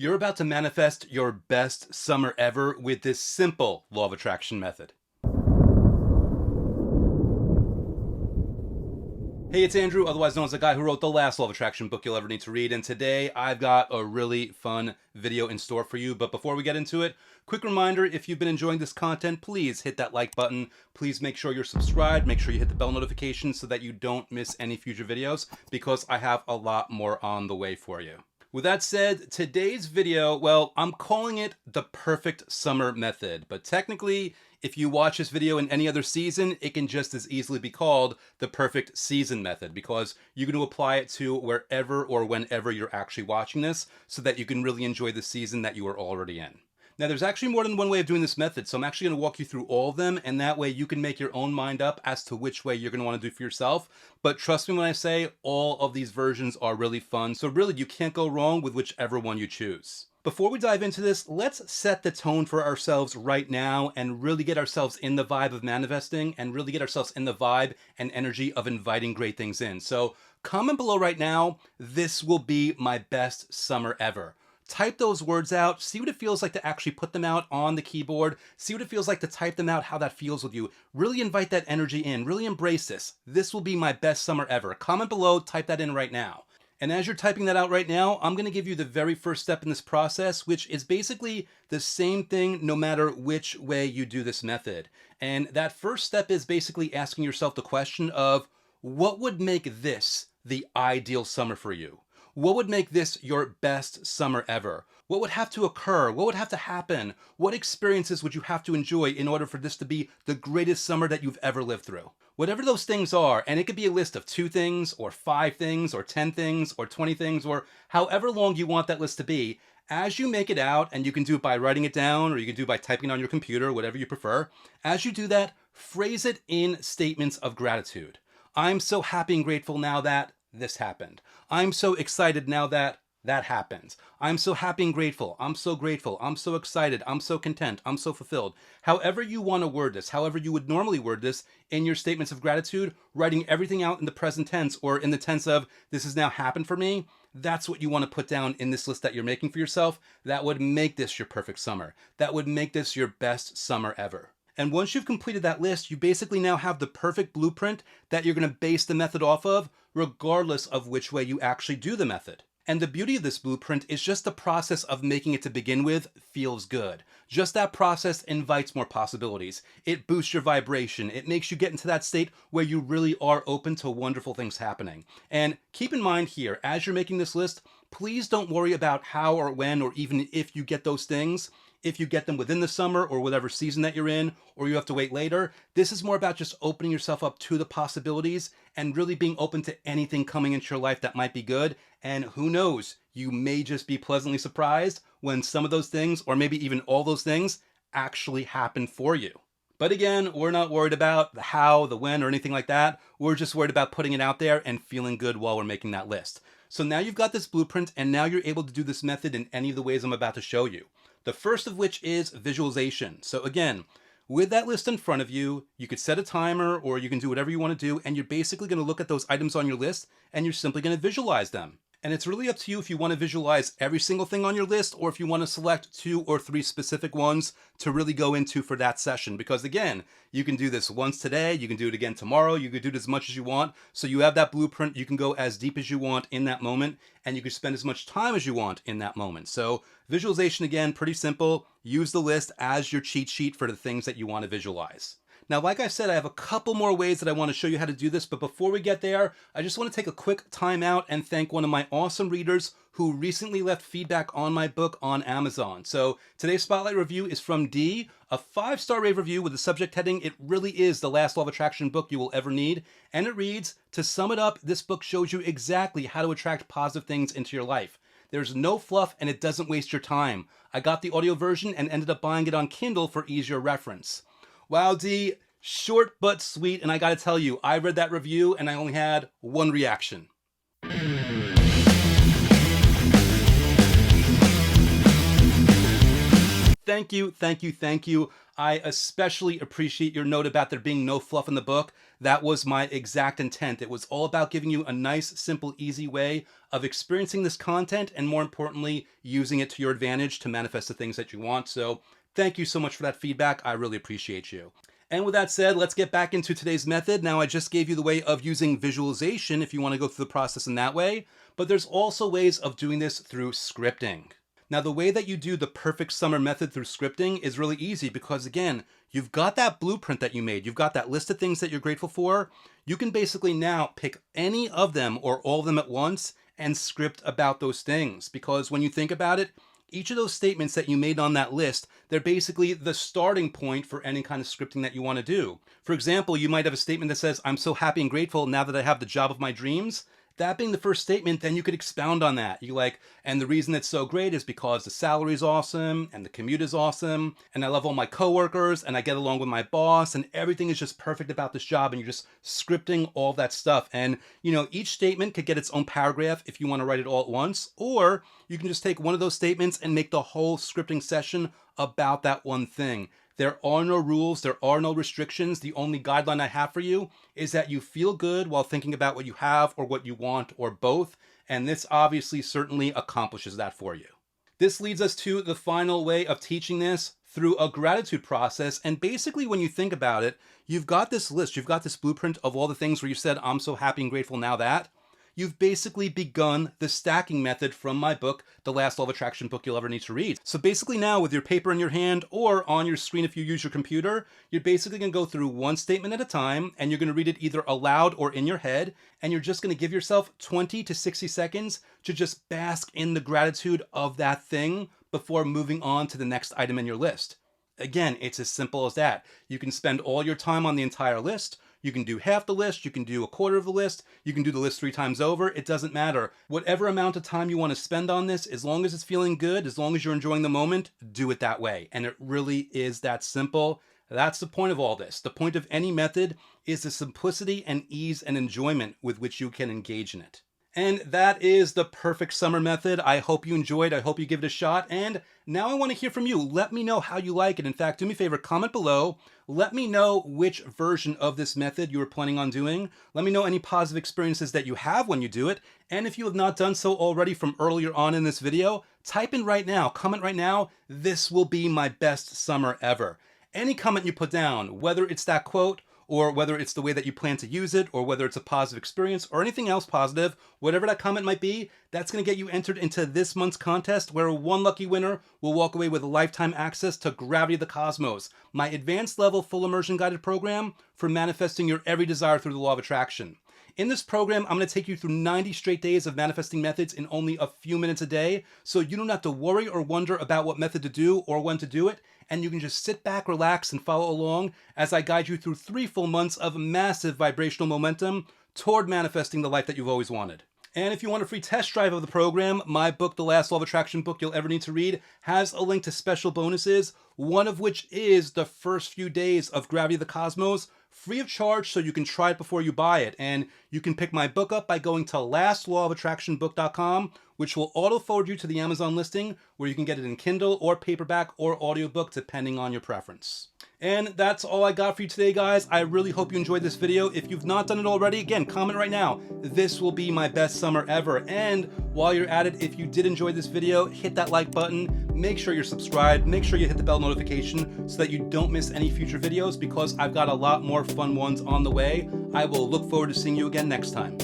You're about to manifest your best summer ever with this simple law of attraction method. Hey, it's Andrew, otherwise known as the guy who wrote the last law of attraction book you'll ever need to read. And today I've got a really fun video in store for you. But before we get into it, quick reminder, if you've been enjoying this content, please hit that like button. Please make sure you're subscribed. Make sure you hit the bell notification so that you don't miss any future videos, because I have a lot more on the way for you. With that said, today's video, well, I'm calling it the perfect summer method, but technically, if you watch this video in any other season, it can just as easily be called the perfect season method, because you're going to apply it to wherever or whenever you're actually watching this so that you can really enjoy the season that you are already in. Now, there's actually more than one way of doing this method, so I'm actually going to walk you through all of them, and that way you can make your own mind up as to which way you're going to want to do for yourself. But trust me when I say all of these versions are really fun, so really you can't go wrong with whichever one you choose. Before we dive into this, let's set the tone for ourselves right now and really get ourselves in the vibe of manifesting and really get ourselves in the vibe and energy of inviting great things in. So comment below right now, this will be my best summer ever. Type those words out, see what it feels like to actually put them out on the keyboard, see what it feels like to type them out, how that feels with you. Really invite that energy in, really embrace this. This will be my best summer ever. Comment below, type that in right now. And as you're typing that out right now, I'm going to give you the very first step in this process, which is basically the same thing no matter which way you do this method. And that first step is basically asking yourself the question of, what would make this the ideal summer for you? What would make this your best summer ever? What would have to occur? What would have to happen? What experiences would you have to enjoy in order for this to be the greatest summer that you've ever lived through? Whatever those things are, and it could be a list of 2 things, or 5 things, or 10 things, or 20 things, or however long you want that list to be, as you make it out, and you can do it by writing it down, or you can do it by typing it on your computer, whatever you prefer, as you do that, phrase it in statements of gratitude. I'm so happy and grateful now that this happened. I'm so excited now that that happens. I'm so happy and grateful. I'm so grateful. I'm so excited. I'm so content. I'm so fulfilled. However you want to word this, however you would normally word this in your statements of gratitude, writing everything out in the present tense or in the tense of this has now happened for me, that's what you want to put down in this list that you're making for yourself. That would make this your perfect summer. That would make this your best summer ever. And once you've completed that list, you basically now have the perfect blueprint that you're going to base the method off of, regardless of which way you actually do the method. And the beauty of this blueprint is just the process of making it to begin with feels good. Just that process invites more possibilities. It boosts your vibration. It makes you get into that state where you really are open to wonderful things happening. And keep in mind here, as you're making this list, please don't worry about how or when or even if you get those things. If you get them within the summer or whatever season that you're in, or you have to wait later, this is more about just opening yourself up to the possibilities and really being open to anything coming into your life that might be good. And who knows, you may just be pleasantly surprised when some of those things, or maybe even all those things, actually happen for you. But again, we're not worried about the how, the when, or anything like that. We're just worried about putting it out there and feeling good while we're making that list. So now you've got this blueprint, and now you're able to do this method in any of the ways I'm about to show you. The first of which is visualization. So again, with that list in front of you, you could set a timer or you can do whatever you want to do, and you're basically going to look at those items on your list and you're simply going to visualize them. And it's really up to you if you want to visualize every single thing on your list or if you want to select 2 or 3 specific ones to really go into for that session. Because again, you can do this once today, you can do it again tomorrow, you can do it as much as you want. So you have that blueprint, you can go as deep as you want in that moment, and you can spend as much time as you want in that moment. So visualization, again, pretty simple. Use the list as your cheat sheet for the things that you want to visualize. Now, like I said, I have a couple more ways that I want to show you how to do this, but before we get there, I just want to take a quick time out and thank one of my awesome readers who recently left feedback on my book on Amazon. So today's Spotlight review is from D, a 5-star rave review with the subject heading, "It really is the last law of attraction book you will ever need." And it reads, "To sum it up, this book shows you exactly how to attract positive things into your life. There's no fluff and it doesn't waste your time. I got the audio version and ended up buying it on Kindle for easier reference." Wow, D, short but sweet, and I gotta tell you, I read that review and I only had one reaction. Thank you, thank you, thank you. I especially appreciate your note about there being no fluff in the book. That was my exact intent. It was all about giving you a nice, simple, easy way of experiencing this content and, more importantly, using it to your advantage to manifest the things that you want. So thank you so much for that feedback. I really appreciate you. And with that said, let's get back into today's method. Now, I just gave you the way of using visualization if you want to go through the process in that way, but there's also ways of doing this through scripting. Now, the way that you do the perfect summer method through scripting is really easy because, again, you've got that blueprint that you made. You've got that list of things that you're grateful for. You can basically now pick any of them or all of them at once and script about those things. Because when you think about it, each of those statements that you made on that list, they're basically the starting point for any kind of scripting that you want to do. For example, you might have a statement that says, I'm so happy and grateful now that I have the job of my dreams. That being the first statement, then you could expound on that. And the reason it's so great is because the salary is awesome and the commute is awesome and I love all my coworkers and I get along with my boss and everything is just perfect about this job, and you're just scripting all that stuff. And each statement could get its own paragraph if you want to write it all at once, or you can just take one of those statements and make the whole scripting session about that one thing. There are no rules, there are no restrictions. The only guideline I have for you is that you feel good while thinking about what you have or what you want or both, and this obviously certainly accomplishes that for you. This leads us to the final way of teaching this, through a gratitude process. And basically, when you think about it, you've got this list, you've got this blueprint of all the things where you said, I'm so happy and grateful now that. You've basically begun the stacking method from my book, The Last Law of Attraction Book You'll Ever Need to Read. So basically now, with your paper in your hand or on your screen if you use your computer, you're basically going to go through one statement at a time, and you're going to read it either aloud or in your head, and you're just going to give yourself 20 to 60 seconds to just bask in the gratitude of that thing before moving on to the next item in your list. Again, it's as simple as that. You can spend all your time on the entire list. You can do half the list, you can do a quarter of the list, you can do the list 3 times over, it doesn't matter. Whatever amount of time you want to spend on this, as long as it's feeling good, as long as you're enjoying the moment, do it that way. And it really is that simple. That's the point of all this. The point of any method is the simplicity and ease and enjoyment with which you can engage in it. And that is the perfect summer method. I hope you enjoyed. I hope you give it a shot. And now I want to hear from you. Let me know how you like it. In fact, do me a favor, comment below. Let me know which version of this method you were planning on doing. Let me know any positive experiences that you have when you do it. And if you have not done so already from earlier on in this video, type in right now, comment right now, this will be my best summer ever. Any comment you put down, whether it's that quote, or whether it's the way that you plan to use it, or whether it's a positive experience, or anything else positive, whatever that comment might be, that's going to get you entered into this month's contest, where one lucky winner will walk away with lifetime access to Gravity of the Cosmos, my advanced level full immersion guided program for manifesting your every desire through the law of attraction. In this program, I'm going to take you through 90 straight days of manifesting methods in only a few minutes a day, so you don't have to worry or wonder about what method to do or when to do it, and you can just sit back, relax, and follow along as I guide you through 3 full months of massive vibrational momentum toward manifesting the life that you've always wanted. And if you want a free test drive of the program, my book, The Last Law of Attraction Book You'll Ever Need to Read, has a link to special bonuses, one of which is the first few days of Gravity of the Cosmos, free of charge, so you can try it before you buy it. And you can pick my book up by going to lastlawofattractionbook.com, which will auto-forward you to the Amazon listing, where you can get it in Kindle or paperback or audiobook, depending on your preference. And that's all I got for you today, guys. I really hope you enjoyed this video. If you've not done it already, again, comment right now. This will be my best summer ever. And while you're at it, if you did enjoy this video, hit that like button. Make sure you're subscribed. Make sure you hit the bell notification so that you don't miss any future videos, because I've got a lot more fun ones on the way. I will look forward to seeing you again next time.